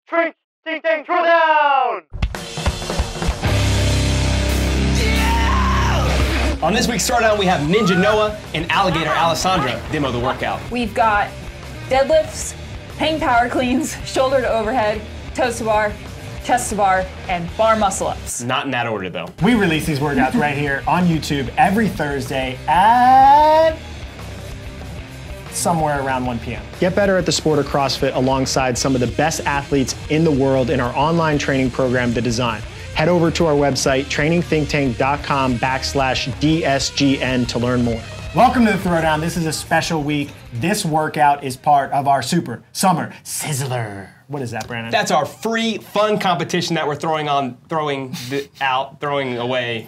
Training Think Tank Throwdown! On this week's Throwdown, we have Ninja Noah and Alligator Alessandra demo the workout. We've got deadlifts, hang power cleans, shoulder to overhead, toes to bar, chest to bar, and bar muscle ups. Not in that order, though. We release these workouts right here on YouTube every Thursday at somewhere around 1 p.m. Get better at the sport of CrossFit alongside some of the best athletes in the world in our online training program, The Design. Head over to our website, trainingthinktank.com/DSGN to learn more. Welcome to the Throwdown. This is a special week. This workout is part of our Super Summer Sizzler. What is that, Brandon? That's our free, fun competition that we're throwing away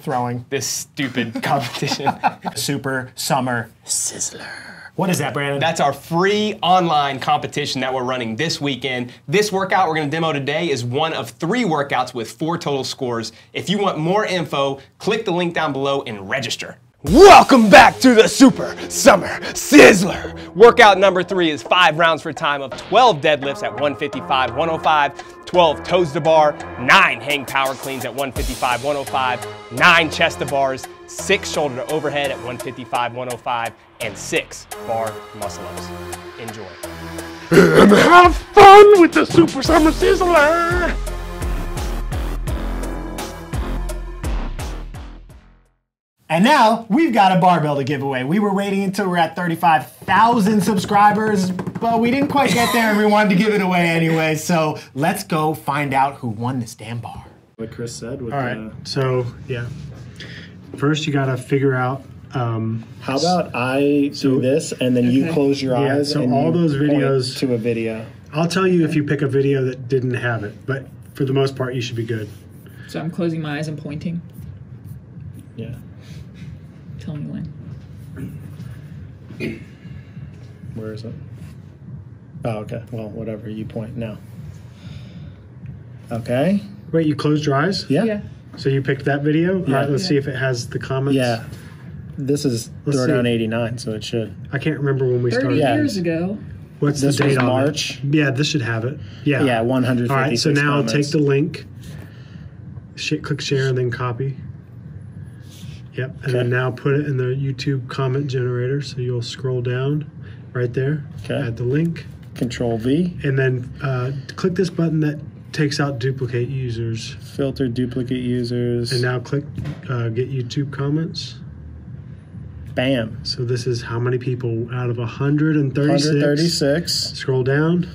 this stupid competition. Super Summer Sizzler. What is that, Brandon? That's our free online competition that we're running this weekend. This workout we're gonna demo today is one of 3 workouts with 4 total scores. If you want more info, click the link down below and register. Welcome back to the Super Summer Sizzler. Workout number 3 is 5 rounds for time of 12 deadlifts at 155, 105, 12 toes to bar, 9 hang power cleans at 155, 105, 9 chest to bars, 6 shoulder to overhead at 155, 105, and 6 bar muscle ups. Enjoy. And have fun with the Super Summer Sizzler! And now, we've got a barbell to give away. We were waiting until we're at 35,000 subscribers, but we didn't quite get there and we wanted to give it away anyway. So let's go find out who won this damn bar. What Chris said. With All right, so yeah. First you gotta figure out How about I do this and then you close your eyes so and all you those point videos to a video. I'll tell you if you pick a video that didn't have it, but for the most part you should be good. So I'm closing my eyes and pointing. Yeah. Tell me when. Where is it? Oh, okay. Well, whatever. You point now. Okay. Wait, you closed your eyes? Yeah. So you picked that video? Yeah. All right, let's see if it has the comments. Yeah. This is Let's Throwdown see. 89, so it should. I can't remember when we 30 started. Yeah. years ago. What's This the date was on March. it? Yeah, this should have it. Yeah. Yeah, 156 All right, so now comments. take the link, click share, and then copy. Yep, and then now put it in the YouTube comment generator. So you'll scroll down right there, add the link, Control V, and then click this button that takes out duplicate users. filter duplicate users. And now click get YouTube comments. Bam. So this is how many people out of 136. 136. Scroll down,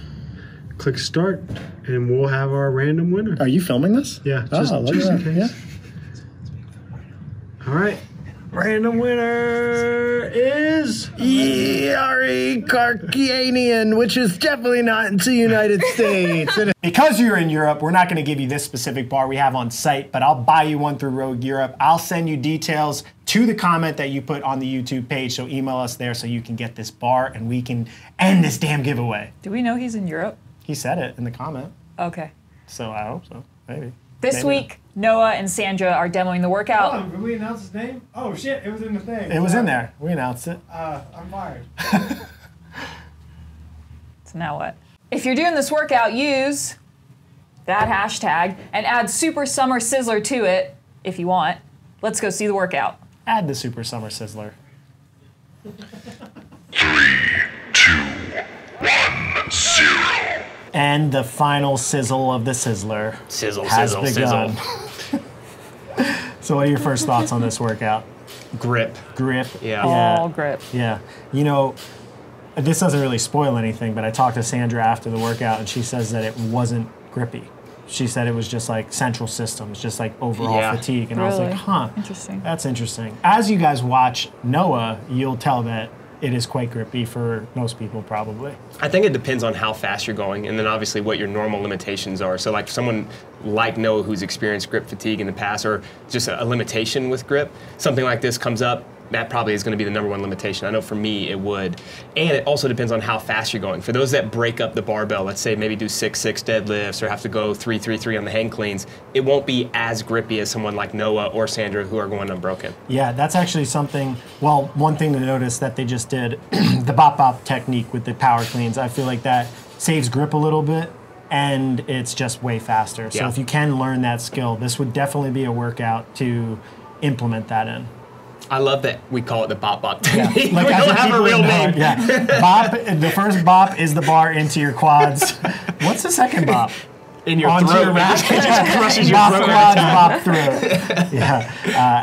click start, and we'll have our random winner. Are you filming this? Yeah, Oh, look just at in that. case. Yeah. All right, random winner is Yari Karkianian, which is definitely not into the United States. Because you're in Europe, we're not going to give you this specific bar we have on site, but I'll buy you one through Rogue Europe. I'll send you details to the comment that you put on the YouTube page, so email us there so you can get this bar and we can end this damn giveaway. Do we know he's in Europe? He said it in the comment, Okay. so I hope so. Maybe. This Maybe week, Noah and Sandra are demoing the workout. Did we announce his name? Oh shit, it was in the thing. It was in there. We announced it. I'm fired. So now what? If you're doing this workout, use that hashtag and add Super Summer Sizzler to it if you want. Let's go see the workout. Add the Super Summer Sizzler. 3, 2, 1, 0. And the final sizzle of the Sizzler Sizzle, has sizzle, begun. sizzle. So what are your first thoughts on this workout? Grip. Grip? Yeah. All grip. Yeah. You know, this doesn't really spoil anything, but I talked to Sandra after the workout and she says that it wasn't grippy. She said it was just like central systems, just like overall fatigue. And I was Really? like, huh. Interesting. That's interesting. As you guys watch Noah, you'll tell that it is quite grippy for most people probably. I think it depends on how fast you're going and then obviously what your normal limitations are. So like someone like Noah who's experienced grip fatigue in the past or just a limitation with grip, something like this comes up, that probably is going to be the #1 limitation. I know for me it would. And it also depends on how fast you're going. For those that break up the barbell, let's say maybe do 6-6 deadlifts or have to go 3-3-3 on the hang cleans, it won't be as grippy as someone like Noah or Sandra who are going unbroken. Yeah, that's actually something, well, one thing to notice that they just did, the bop-bop technique with the power cleans, I feel like that saves grip a little bit. and it's just way faster. So Yeah. if you can learn that skill, this would definitely be a workout to implement that in. I love that we call it the bop bop Yeah. technique. Like, we I don't think have a people real know name. it. Yeah. Bop, the first bop is the bar into your quads. What's the second bop? In your Onto throat. your rack. It just crushes your Bop throat. quads, bop through. Yeah.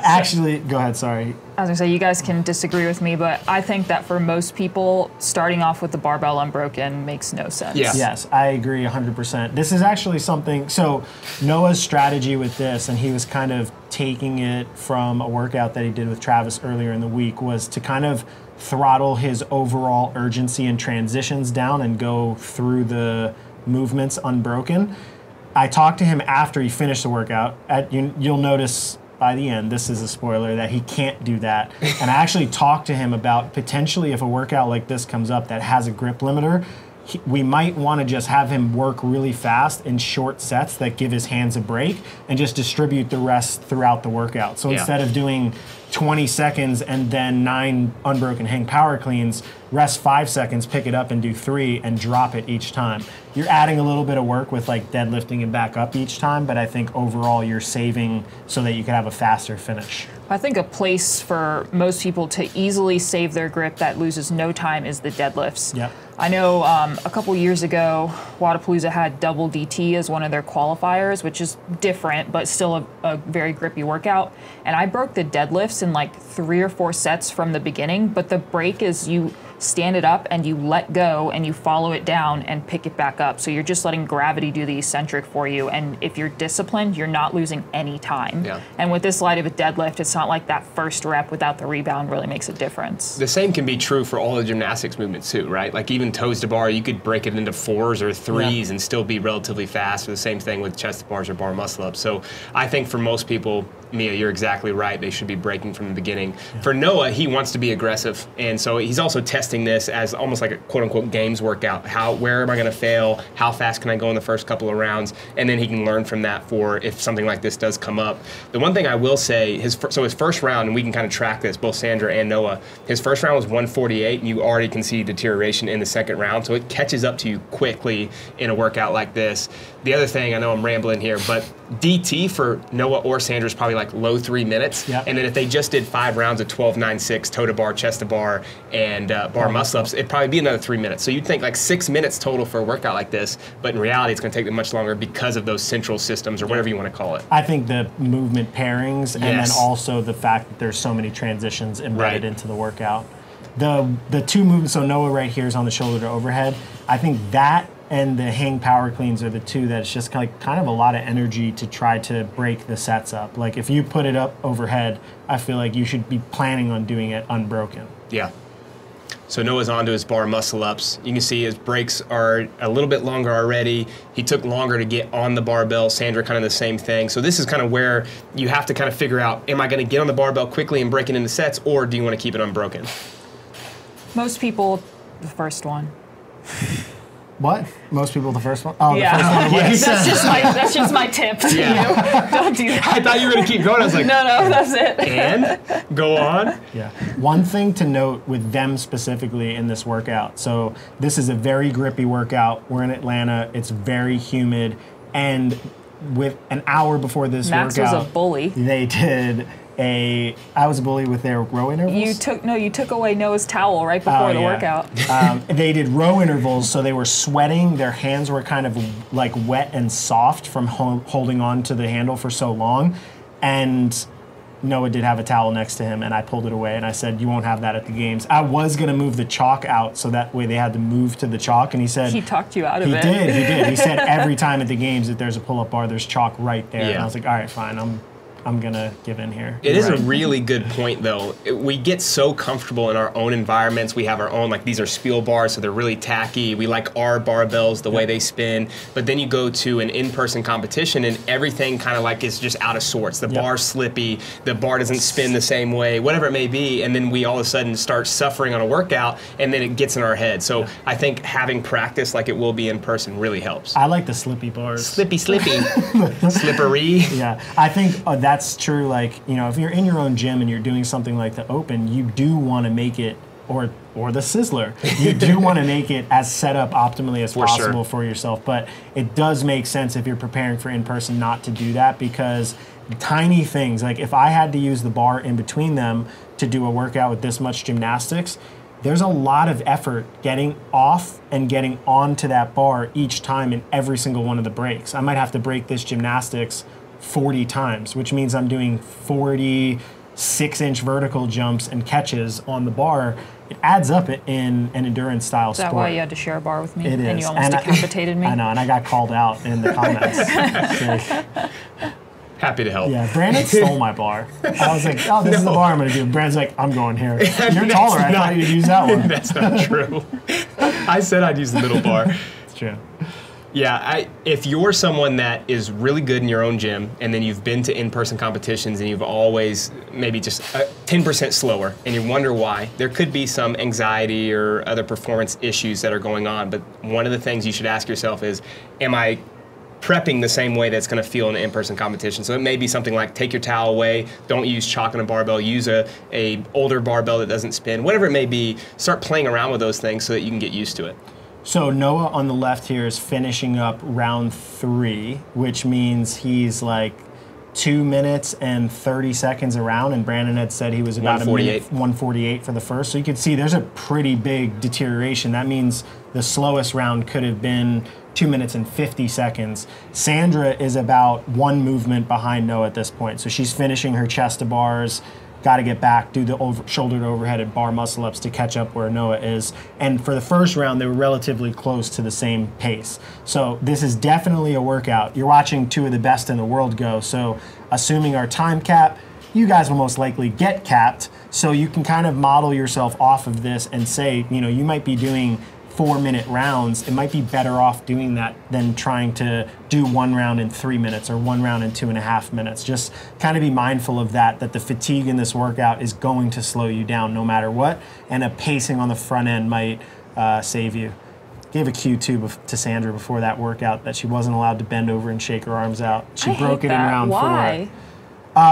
Actually, go ahead, sorry. I was gonna say, you guys can disagree with me, but I think that for most people, starting off with the barbell unbroken makes no sense. Yeah. Yes, I agree 100%. This is actually something, so Noah's strategy with this, and he was kind of taking it from a workout that he did with Travis earlier in the week, was to kind of throttle his overall urgency and transitions down and go through the movements unbroken. I talked to him after he finished the workout. You'll notice by the end, this is a spoiler, that he can't do that. And I actually talked to him about potentially if a workout like this comes up that has a grip limiter, we might want to just have him work really fast in short sets that give his hands a break and just distribute the rest throughout the workout. So instead of doing 20 seconds and then 9 unbroken hang power cleans, rest 5 seconds, pick it up and do 3 and drop it each time. You're adding a little bit of work with like deadlifting and back up each time, but I think overall you're saving so that you can have a faster finish. I think a place for most people to easily save their grip that loses no time is the deadlifts. Yep. I know a couple years ago, Wodapalooza had double DT as one of their qualifiers, which is different, but still a very grippy workout. And I broke the deadlifts in like 3 or 4 sets from the beginning, but the break is you stand it up and you let go and you follow it down and pick it back up. So you're just letting gravity do the eccentric for you. And if you're disciplined, you're not losing any time. Yeah. And with this light of a deadlift, it's not like that first rep without the rebound really makes a difference. The same can be true for all the gymnastics movements too, right? Like even toes to bar, you could break it into 4s or 3s and still be relatively fast. Or the same thing with chest to bars or bar muscle ups. So I think for most people, Mia, you're exactly right. They should be breaking from the beginning. Yeah. For Noah, he wants to be aggressive, and so he's also testing this as almost like a quote-unquote games workout. Where am I going to fail? How fast can I go in the first couple of rounds? And then he can learn from that for if something like this does come up. The one thing I will say, his first round, and we can kind of track this, both Sandra and Noah, his first round was 148, and you already can see deterioration in the second round, so it catches up to you quickly in a workout like this. The other thing, I know I'm rambling here, but DT for Noah or Sandra is probably like low 3 minutes. Yep. And then if they just did 5 rounds of 12-9-6, toe to bar, chest to bar, and bar muscle ups, it'd probably be another 3 minutes. So you'd think like 6 minutes total for a workout like this, but in reality it's going to take them much longer because of those central systems or whatever you want to call it. I think the movement pairings and then also the fact that there's so many transitions embedded into the workout. The 2 movements, so Noah right here is on the shoulder to overhead. I think that and the hang power cleans are the 2 that's just kind of a lot of energy to try to break the sets up. Like if you put it up overhead, I feel like you should be planning on doing it unbroken. Yeah. So Noah's onto his bar muscle ups. You can see his breaks are a little bit longer already. He took longer to get on the barbell. Sandra kind of the same thing. So this is kind of where you have to kind of figure out, am I going to get on the barbell quickly and break it into sets, or do you want to keep it unbroken? Most people, the first one. What? Most people the first one? Oh, Yeah. the first one. What he said. That's just my tip to you. Don't do that. I thought you were going to keep going. I was like, No, that's it. and go on. Yeah. One thing to note with them specifically in this workout. So this is a very grippy workout. We're in Atlanta. It's very humid. And with an hour before this Max workout, was a bully. they did I was a bully with their row intervals. You took away Noah's towel right before the workout. They did row intervals, so they were sweating. Their hands were kind of like wet and soft from holding on to the handle for so long. And Noah did have a towel next to him, and I pulled it away, and I said, you won't have that at the games. I was going to move the chalk out, so that way they had to move to the chalk, and he said... He talked you out of it. it. He did. He said every time at the games that there's a pull-up bar, there's chalk right there. Yeah. And I was like, all right, fine, I'm going to give in here. It is a really good point, though. We get so comfortable in our own environments. We have our own, like these are Spiel bars, so they're really tacky. We like our barbells, the way they spin. But then you go to an in-person competition and everything kind of like is just out of sorts. The bar's slippy, the bar doesn't spin the same way, whatever it may be. And then we all of a sudden start suffering on a workout and then it gets in our head. So I think having practice like it will be in person really helps. I like the slippy bars. Slippy. Slippery. Yeah, I think that's true. Like, if you're in your own gym and you're doing something like the Open, you do want to make it or the Sizzler. You do want to make it as set up optimally as possible for yourself, but it does make sense if you're preparing for in-person not to do that, because tiny things, like if I had to use the bar in between them to do a workout with this much gymnastics, there's a lot of effort getting off and getting onto that bar each time in every single one of the breaks. I might have to break this gymnastics 40 times, which means I'm doing 40 6-inch vertical jumps and catches on the bar. It adds up in an endurance style sport. Is that why you had to share a bar with me? It is. And you almost decapitated me? I know, and I got called out in the comments. Happy to help. Yeah, Brandon stole my bar. I was like, oh, this is the bar I'm going to do. Brandon's like, I'm going here. You're taller. I thought you'd use that one. That's not true. I said I'd use the middle bar. It's true. Yeah, if you're someone that is really good in your own gym, and then you've been to in-person competitions and you've always maybe just 10% slower, and you wonder why, there could be some anxiety or other performance issues that are going on. But one of the things you should ask yourself is, am I prepping the same way that's going to feel in an in-person competition? So it may be something like take your towel away, don't use chalk on a barbell, use a older barbell that doesn't spin, whatever it may be. Start playing around with those things so that you can get used to it. So Noah on the left here is finishing up round 3, which means he's like 2 minutes and 30 seconds around, and Brandon had said he was about 148 for the first. So you can see there's a pretty big deterioration. That means the slowest round could have been 2 minutes and 50 seconds. Sandra is about 1 movement behind Noah at this point. So she's finishing her chest to bars, got to get back, do the shoulder to overhead bar muscle ups to catch up where Noah is. And for the first round, they were relatively close to the same pace. So this is definitely a workout. You're watching 2 of the best in the world go. So assuming our time cap, you guys will most likely get capped. So you can kind of model yourself off of this and say, you might be doing 4-minute rounds. It might be better off doing that than trying to do 1 round in 3 minutes or 1 round in 2.5 minutes. Just kind of be mindful of that the fatigue in this workout is going to slow you down no matter what, and a pacing on the front end might save you. Gave a cue to Sandra before that workout that she wasn't allowed to bend over and shake her arms out. She broke it in round 4. Why?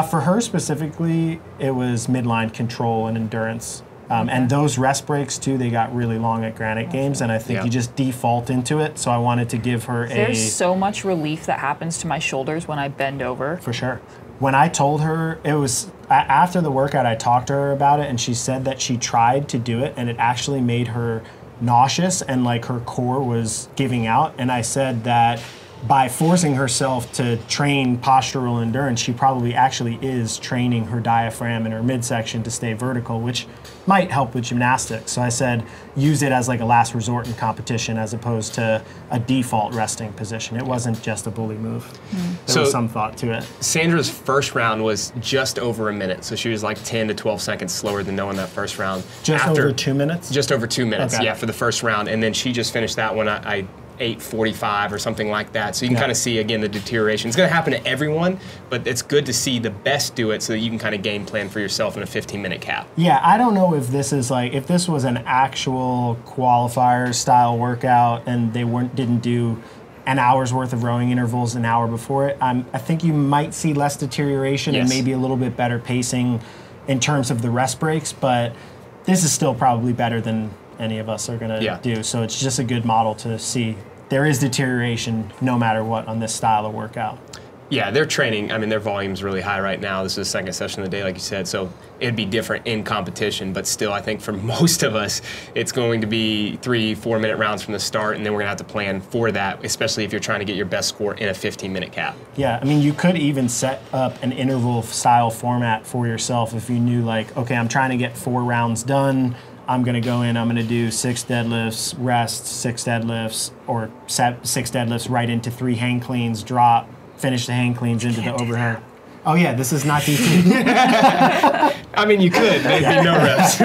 For her specifically, it was midline control and endurance. And those rest breaks, too, they got really long at Granite Games, and I think you just default into it. So I wanted to give her There's so much relief that happens to my shoulders when I bend over. For sure. When I told her, it was after the workout, I talked to her about it, and she said that she tried to do it, and it actually made her nauseous, and like her core was giving out. And I said that by forcing herself to train postural endurance, she probably actually is training her diaphragm and her midsection to stay vertical, which might help with gymnastics. So I said, use it as like a last resort in competition as opposed to a default resting position. It wasn't just a bully move. There was some thought to it. Sandra's first round was just over a minute, so she was like 10 to 12 seconds slower than Noah in that first round. Just over 2 minutes? Just over 2 minutes, Okay. yeah, for the first round. And then she just finished that one at 8:45 or something like that. So you can kind of see, again, the deterioration. It's going to happen to everyone, but it's good to see the best do it so that you can kind of game plan for yourself in a 15-minute cap. Yeah, I don't know if this is like, if this was an actual qualifier style workout and they didn't do an hour's worth of rowing intervals an hour before it, I think you might see less deterioration and maybe a little bit better pacing in terms of the rest breaks, but this is still probably better than any of us are going to do. So it's just a good model to see. There is deterioration no matter what on this style of workout. Yeah, they're training. I mean, their volume's really high right now. This is the second session of the day, like you said, so it'd be different in competition, but still, I think for most of us, it's going to be 3-4 minute rounds from the start, and then we're gonna have to plan for that, especially if you're trying to get your best score in a 15-minute cap. Yeah, I mean, you could even set up an interval style format for yourself if you knew, like, okay, I'm trying to get 4 rounds done. I'm going to go in, I'm going to do 6 deadlifts, rest, 6 deadlifts, or 6 deadlifts right into 3 hang cleans, drop, finish the hang cleans into the overhead. Oh yeah, this is not DT. I mean, you could, maybe no reps.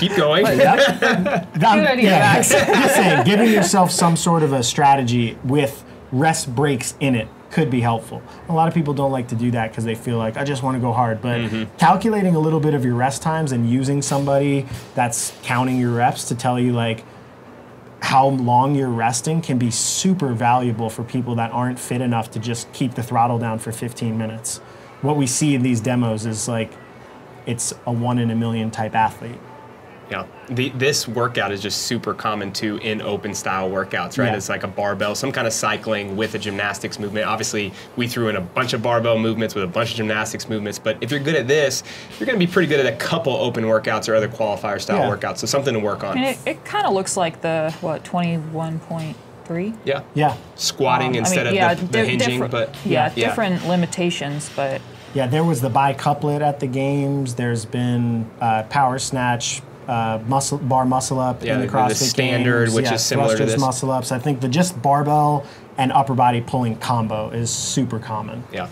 Keep going. Good idea, Max. Just saying, giving yourself some sort of a strategy with rest breaks in it could be helpful. A lot of people don't like to do that because they feel like, I just want to go hard. But calculating a little bit of your rest times and using somebody that's counting your reps to tell you like how long you're resting can be super valuable for people that aren't fit enough to just keep the throttle down for 15 minutes. What we see in these demos is like, it's a 1 in a million type athlete. Yeah, this workout is just super common too in open style workouts, right? Yeah. It's like a barbell, some kind of cycling with a gymnastics movement. Obviously, we threw in a bunch of barbell movements with a bunch of gymnastics movements, but if you're good at this, you're going to be pretty good at a couple open workouts or other qualifier style workouts, so something to work on. And it kind of looks like the, 21.3? Yeah. Yeah. Squatting instead of the hinging, but different limitations, but Yeah, there was the bicouplet at the games. There's been power snatch, muscle up in the CrossFit standard, games. which is similar to thrusters, this. muscle ups. I think the just barbell and upper body pulling combo is super common. Yeah.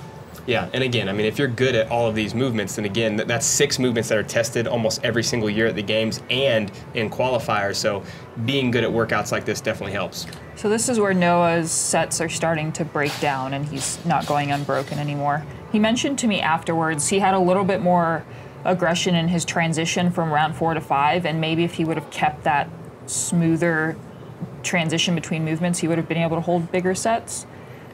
Yeah, and again, I mean, if you're good at all of these movements, then again, that's 6 movements that are tested almost every single year at the games and in qualifiers. So being good at workouts like this definitely helps. So this is where Noah's sets are starting to break down and he's not going unbroken anymore. He mentioned to me afterwards he had a little bit more aggression in his transition from round 4 to 5, and maybe if he would have kept that smoother transition between movements, he would have been able to hold bigger sets.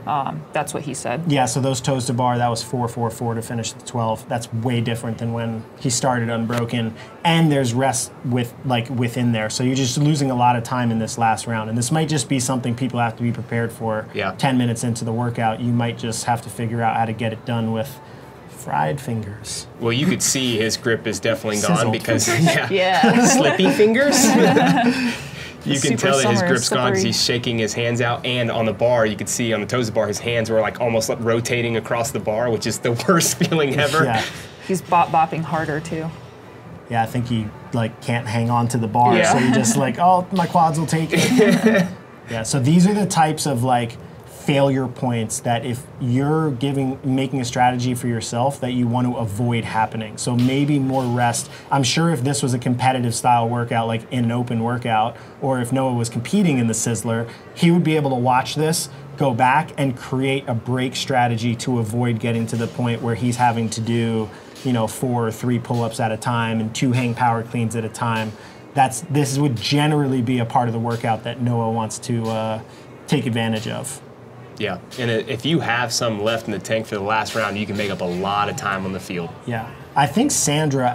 That's what he said. Yeah, so those toes to bar, that was 4-4-4 to finish the 12. That's way different than when he started unbroken. And there's rest within there. So you're just losing a lot of time in this last round. And this might just be something people have to be prepared for. Yeah. 10 minutes into the workout, you might just have to figure out how to get it done with fried fingers. Well, you could see his grip is definitely gone Sizzled. because, Yeah. slippy fingers. You can Super tell that his summer, grip's gone because slippery. he's shaking his hands out. And on the bar, you could see on the toes of the bar, his hands were like almost like rotating across the bar, which is the worst feeling ever. Yeah. He's bopping harder too. Yeah, I think he can't hang on to the bar, Yeah. so he just oh, my quads will take it. Yeah, so these are the types of failure points that if you're making a strategy for yourself that you want to avoid happening. So maybe more rest. I'm sure if this was a competitive style workout, like in an open workout, or if Noah was competing in the Sizzler, he would be able to watch this, go back and create a break strategy to avoid getting to the point where he's having to do 4 or 3 pull-ups at a time and 2 hang power cleans at a time. This would generally be a part of the workout that Noah wants to take advantage of. Yeah, and if you have some left in the tank for the last round, you can make up a lot of time on the field. Yeah, I think Sandra,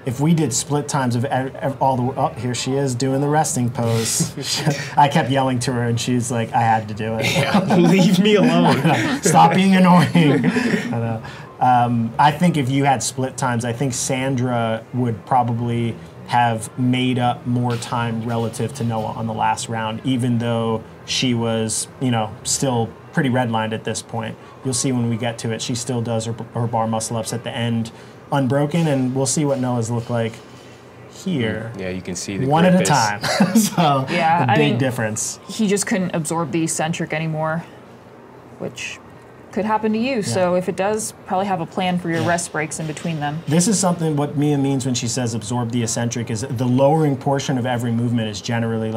if we did split times of all the, here she is doing the resting pose. I kept yelling to her and she's like, I had to do it. Yeah, leave me alone. Stop being annoying. I know. I think if you had split times, I think Sandra would probably have made up more time relative to Noah on the last round, even though she was, still pretty redlined at this point. You'll see when we get to it, she still does her bar muscle ups at the end unbroken, and we'll see what Noah's look like here. Yeah, you can see the one at a grip is- time. So Yeah, a I big mean- difference. He just couldn't absorb the eccentric anymore, which could happen to you. So if it does, probably have a plan for your rest breaks in between them. This is something what Mia means when she says absorb the eccentric is the lowering portion of every movement is generally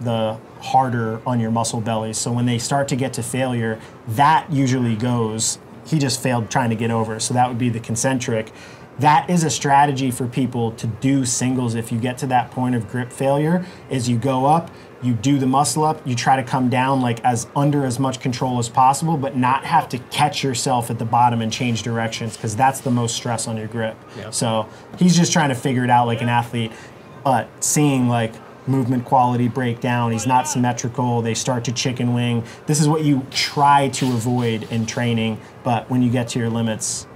the harder on your muscle bellies. So when they start to get to failure, that usually goes, he just failed trying to get over. So that would be the concentric. That is a strategy for people to do singles if you get to that point of grip failure, is you go up, you do the muscle up, you try to come down as under as much control as possible, but not have to catch yourself at the bottom and change directions, because that's the most stress on your grip. Yep. So he's just trying to figure it out like an athlete, but seeing movement quality break down, he's not symmetrical, they start to chicken wing. This is what you try to avoid in training, but when you get to your limits,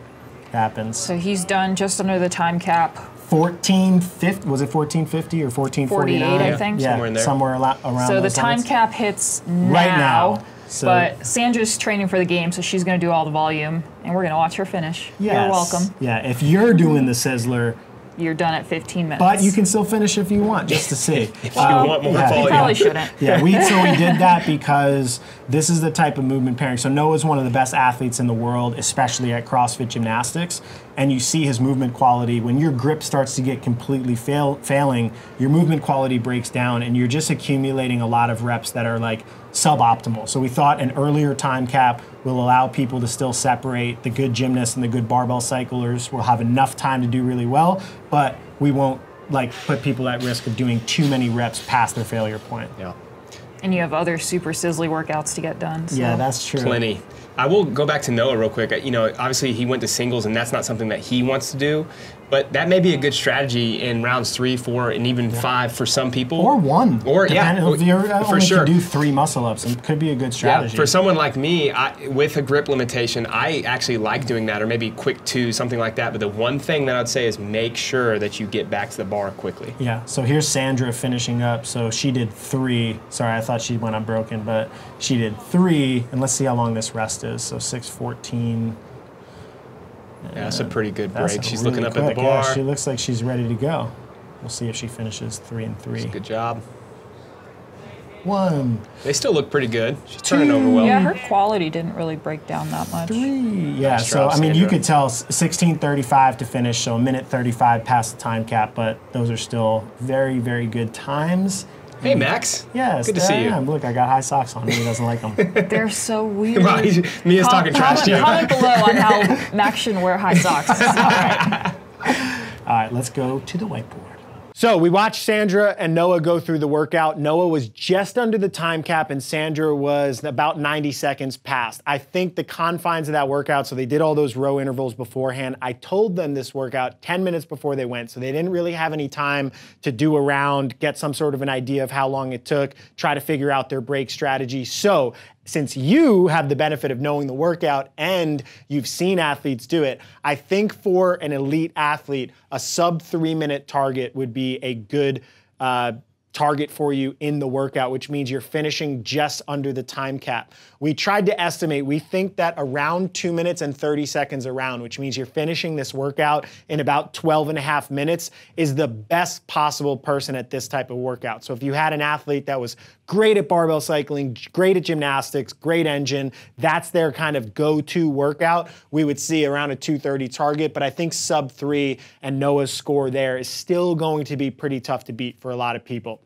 it happens. So he's done just under the time cap. 1450, was it 1450 or 1449? 48, I think. Yeah, Somewhere in there. somewhere around So the those time lines. cap hits now. Right now. So- but Sandra's training for the game, so she's going to do all the volume, and we're going to watch her finish. Yes. You're welcome. Yeah, if you're doing the Sizzler, You're done at 15 minutes. but you can still finish if you want, just to see. If you want more yeah. You volume. probably shouldn't. Yeah, so we did that because this is the type of movement pairing. So Noah's one of the best athletes in the world, especially at CrossFit Gymnastics. And you see his movement quality. When your grip starts to get completely failing, your movement quality breaks down and you're just accumulating a lot of reps that are suboptimal. So we thought an earlier time cap will allow people to still separate the good gymnasts and the good barbell cyclers. We'll have enough time to do really well, but we won't put people at risk of doing too many reps past their failure point. Yeah. And you have other super sizzly workouts to get done. So. Yeah, that's true. Plenty. I will go back to Noah real quick. Obviously he went to singles, and that's not something that he wants to do. But that may be a good strategy in rounds 3, 4, and even 5 for some people. Or 1. Or, if you're for only sure. can do 3 muscle-ups, it could be a good strategy. Yeah, for someone like me, with a grip limitation, I actually like doing that, or maybe quick 2, something like that. But the one thing that I'd say is make sure that you get back to the bar quickly. Yeah, so here's Sandra finishing up. So she did 3. Sorry, I thought she went unbroken, but she did 3. And let's see how long this rest is. So 6:14. Yeah, that's a pretty good That's break. She's really looking up at quick. the bar. Yeah, she looks like she's ready to go. We'll see if she finishes 3 and 3. Good job. 1, They still look pretty good. She's turning over well. Yeah, her quality didn't really break down that much. 3. Yeah, Nice so job, I mean, you Sandra. could tell 16:35 to finish, so a minute 35 past the time cap, but those are still very, very good times. Hey, Max. Yes, Good to there see I you. am. Look, I got high socks on. He doesn't like them. They're so weird. Wow, Mia's talking trash to you. Comment below on how Max shouldn't wear high socks. It's not right. All right, let's go to the whiteboard. So we watched Sandra and Noah go through the workout. Noah was just under the time cap and Sandra was about 90 seconds past. I think the confines of that workout, so they did all those row intervals beforehand. I told them this workout 10 minutes before they went, so they didn't really have any time to do a round, get some sort of an idea of how long it took, try to figure out their break strategy. So since you have the benefit of knowing the workout and you've seen athletes do it, I think for an elite athlete, a sub 3-minute target would be a good target for you in the workout, which means you're finishing just under the time cap. We tried to estimate, we think that around 2 minutes and 30 seconds a round, which means you're finishing this workout in about 12 and a half minutes, is the best possible person at this type of workout. So if you had an athlete that was great at barbell cycling, great at gymnastics, great engine, that's their kind of go-to workout, we would see around a 2:30 target, but I think sub 3 and Noah's score there is still going to be pretty tough to beat for a lot of people.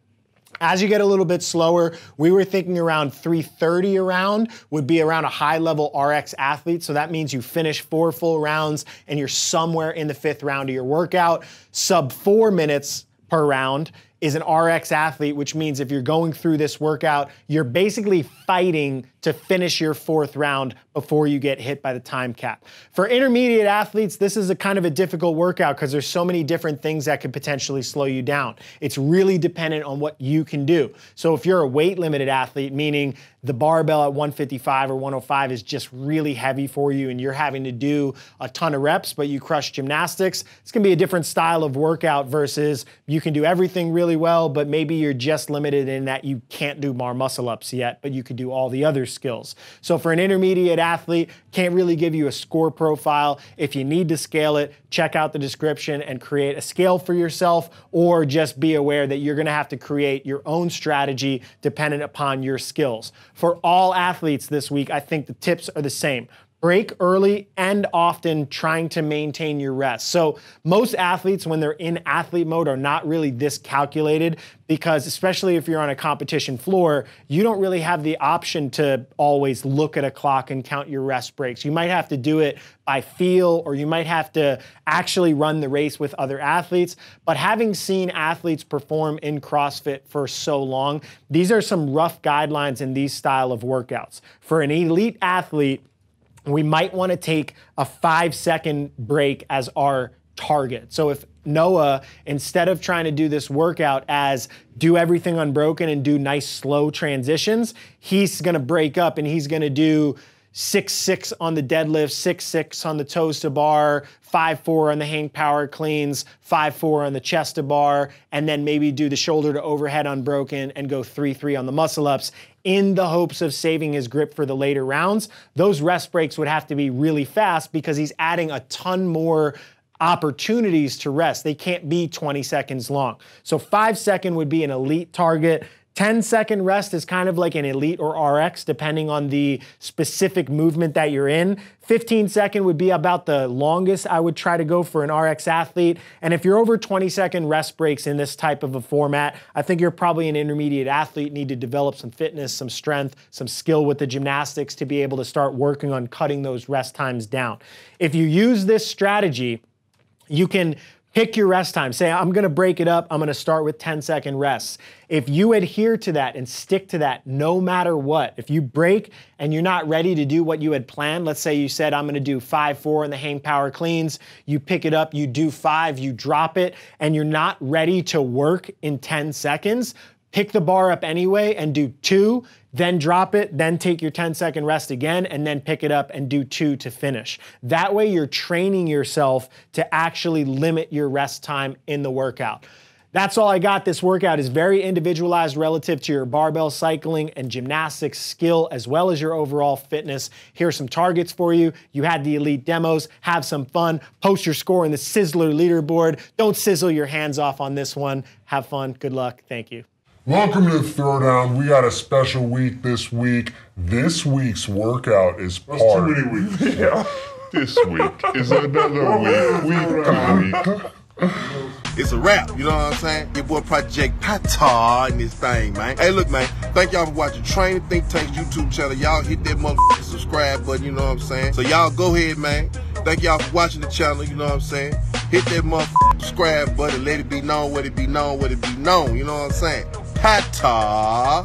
As you get a little bit slower, we were thinking around 3:30 a round would be around a high-level RX athlete. So that means you finish 4 full rounds and you're somewhere in the 5th round of your workout. Sub 4 minutes per round is an RX athlete, which means if you're going through this workout, you're basically fighting to finish your 4th round before you get hit by the time cap. For intermediate athletes, this is a kind of a difficult workout because there's so many different things that could potentially slow you down. It's really dependent on what you can do. So if you're a weight limited athlete, meaning the barbell at 155 or 105 is just really heavy for you and you're having to do a ton of reps, but you crush gymnastics, it's gonna be a different style of workout versus you can do everything really well, but maybe you're just limited in that you can't do bar muscle ups yet, but you could do all the other skills. So for an intermediate athlete, can't really give you a score profile. If you need to scale it, check out the description and create a scale for yourself, or just be aware that you're gonna have to create your own strategy dependent upon your skills. For all athletes this week, I think the tips are the same. Break early and often trying to maintain your rest. So most athletes, when they're in athlete mode, are not really this calculated because especially if you're on a competition floor, you don't really have the option to always look at a clock and count your rest breaks. You might have to do it by feel, or you might have to actually run the race with other athletes. But having seen athletes perform in CrossFit for so long, these are some rough guidelines in these style of workouts. For an elite athlete, we might want to take a 5-second break as our target. So if Noah, instead of trying to do this workout as do everything unbroken and do nice slow transitions, he's going to break up and he's going to do 6-6 on the deadlift, 6-6 on the toes to bar, 5-4 on the hang power cleans, 5-4 on the chest to bar, and then maybe do the shoulder to overhead unbroken and go 3-3 on the muscle ups in the hopes of saving his grip for the later rounds. Those rest breaks would have to be really fast because he's adding a ton more opportunities to rest. They can't be 20 seconds long. So 5-second would be an elite target. 10-second rest is kind of like an elite or RX, depending on the specific movement that you're in. 15-second would be about the longest I would try to go for an RX athlete. And if you're over 20-second rest breaks in this type of a format, I think you're probably an intermediate athlete, need to develop some fitness, some strength, some skill with the gymnastics to be able to start working on cutting those rest times down. If you use this strategy, you can Pick your rest time. Say, I'm gonna break it up. I'm gonna start with 10-second rests. If you adhere to that and stick to that no matter what, if you break and you're not ready to do what you had planned, let's say you said, I'm gonna do 5-4 in the hang power cleans, you pick it up, you do 5, you drop it, and you're not ready to work in 10 seconds, pick the bar up anyway and do 2, then drop it, then take your 10-second rest again, and then pick it up and do 2 to finish. That way you're training yourself to actually limit your rest time in the workout. That's all I got. This workout is very individualized relative to your barbell cycling and gymnastics skill, as well as your overall fitness. Here are some targets for you. You had the elite demos. Have some fun. Post your score in the Sizzler leaderboard. Don't sizzle your hands off on this one. Have fun. Good luck. Thank you. Welcome to the Throwdown. We got a special week this week. This week's workout is part. That's too many weeks. Yeah. This week is another week. It's a wrap, you know what I'm saying? Your boy Project Pata in this thing, man. Hey, look, man, thank y'all for watching Training Think Tank's YouTube channel. Y'all hit that motherfucking subscribe button, you know what I'm saying? So y'all go ahead, man. Thank y'all for watching the channel, you know what I'm saying? Hit that motherfucking subscribe button. Let it be known what it be known, what it be known, you know what I'm saying? Pata.